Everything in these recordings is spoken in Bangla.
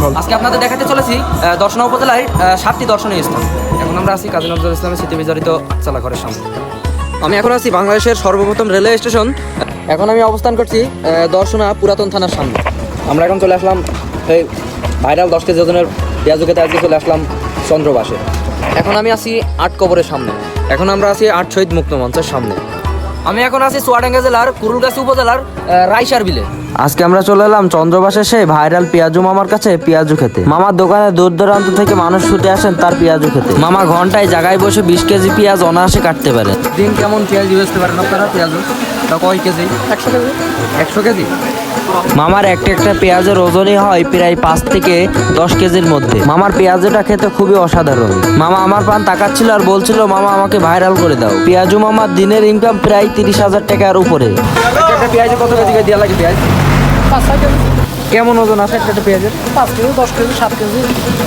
হল। আজকে আপনাদের দেখাতে চলেছি দর্শনা উপজেলায় 7টি দর্শনীয় স্থান। এখন আমরা আছি কাজী নজরুল ইসলামের স্মৃতি বিজড়িত আটচালা ঘরের সামনে। আমি এখন আছি বাংলাদেশের সর্বপ্রথম রেলওয়ে স্টেশন। এখন আমি অবস্থান করছি দর্শনা পুরাতন থানার সামনে। আমরা এখন চলে আসলাম এই ভাইরাল 10 কেজি ওজনের পেঁয়াজু খেতে। আজকে চলে আসলাম চন্দ্রবাসে। এখন আমি আছি 8 কবরের সামনে। এখন আমরা আছি 8 শহীদ মুক্ত মঞ্চের সামনে। আমি এখন আছি চুয়াডাঙ্গা জেলার কুরুলগাছি উপজেলার রাইসার বিলে। আজকে আমরা চলে এলাম চন্দ্রবাসে সেই ভাইরাল পেঁয়াজু মামার কাছে পেঁয়াজু খেতে। মামার দোকানে দূর দূরান্ত থেকে মানুষ ছুটে আসেন তার পেঁয়াজু খেতে। মামা ঘন্টায় জায়গায় বসে 20 কেজি পেঁয়াজ অনায়াসে কাটতে পারে। দিন কেমন পেঁয়াজ বেচতে পারেন আপনারা? পেঁয়াজু কয় কেজি? 100 কেজি। 100 কেজি। মামার একটা পেঁয়াজের ওজনই হয় প্রায় 5 থেকে 10 কেজির মধ্যে। মামার পেঁয়াজুটা খেতে খুবই অসাধারণ। মামা আমার পান তাকাচ্ছিল আর বলছিল, মামা আমাকে ভাইরাল করে দাও। পেঁয়াজু মামার দিনের ইনকাম প্রায় 30,000 টাকার উপরে। একটা পেঁয়াজে কত কেজি দেওয়া লাগে? পেঁয়াজ 5-6 কেজি। কেমন ওজন আছে একটা পেঁয়াজের? 5 কেজি, 10 কেজি, 7 কেজি।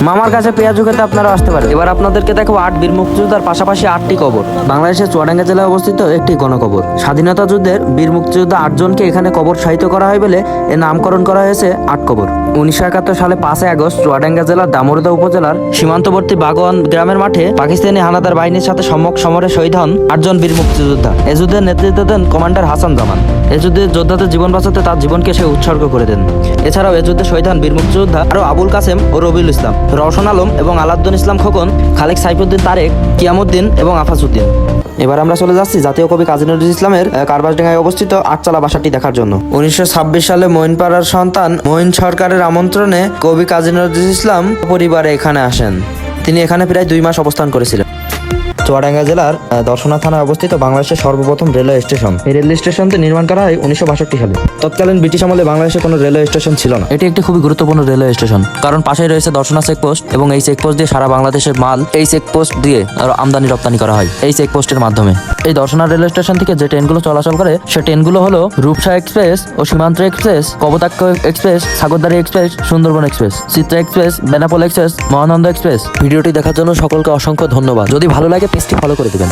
মামার কাছে পেঁয়াজু খেতে আপনারা আসতে পারেন। এবার আপনাদেরকে দেখাবো 8 বীর মুক্তিযোদ্ধার পাশাপাশি 8টি কবর। বাংলাদেশের চুয়াডাঙ্গা জেলায় অবস্থিত একটি গণকবর। স্বাধীনতা যুদ্ধের বীর মুক্তিযোদ্ধা 8 জনকে এখানে কবর সাহিত্য করা হয় বলে এর নামকরণ করা হয়েছে 8 কবর। 1971 সালে 5 আগস্ট চুয়াডাঙ্গা জেলার দামোদর উপজেলার সীমান্তবর্তী বাগোয়ান গ্রামের মাঠে পাকিস্তানি হানাদার বাহিনীর সাথে সম্মুখ সমরে শহীদ হন 8 জন বীর মুক্তিযোদ্ধা। এ যুদ্ধের নেতৃত্ব দেন কমান্ডার হাসান জামান। এ যুদ্ধে যোদ্ধাদের জীবন বাঁচাতে তার জীবনকে সে উৎসর্গ করে দেন। এছাড়াও এ যুদ্ধে শহীদ হন বীর মুক্তিযোদ্ধা আরও আবুল কাসেম ও রবিউল ইসলাম, রওশন আলম এবং আলাউদ্দিন ইসলাম খোকন, খালেক সাইফুদ্দিন তারেক, কিয়ামুদ্দিন এবং আফাজউদ্দিন। এবার আমরা চলে যাচ্ছি জাতীয় কবি কাজী নজরুল ইসলামের কারবাসডাঙ্গায় অবস্থিত আটচালা বাসাটি দেখার জন্য। 1926 সালে মঈনপাড়ার সন্তান মঈন সরকারের আমন্ত্রণে কবি কাজী নজরুল ইসলাম পরিবারে এখানে আসেন। তিনি এখানে প্রায় 2 মাস অবস্থান করেছিলেন। চুয়াডাঙ্গা জেলার দর্শনা থানায় অবস্থিত বাংলাদেশের সর্বপ্রথম রেলওয়ে স্টেশন। এই রেল স্টেশনটি নির্মাণ করা হয় 1962 সালে। তৎকালীন ব্রিটিশ আমলে বাংলাদেশে কোনো রেলওয়ে স্টেশন ছিল না। এটি একটি খুবই গুরুত্বপূর্ণ রেলওয়ে স্টেশন, কারণ পাশেই রয়েছে দর্শনা চেকপোস্ট এবং এই চেকপোস্ট দিয়ে সারা বাংলাদেশের মাল এই চেকপোস্ট দিয়ে আমদানি রপ্তানি করা হয় এই চেকপোস্টের মাধ্যমে। এই দর্শনা রেলওয়ে স্টেশন থেকে যে ট্রেনগুলো চলাচল করে সে ট্রেনগুলো হলো রূপসা এক্সপ্রেস ও Simanta Express, Kapotaksha Express, Sagardari Express, Sundarban Express, Chitra Express, Benapole Express, Mahananda Express. ভিডিওটি দেখার জন্য সকলকে অসংখ্য ধন্যবাদ। যদি ভালো লাগে পেজটি ফলো করে দেবেন।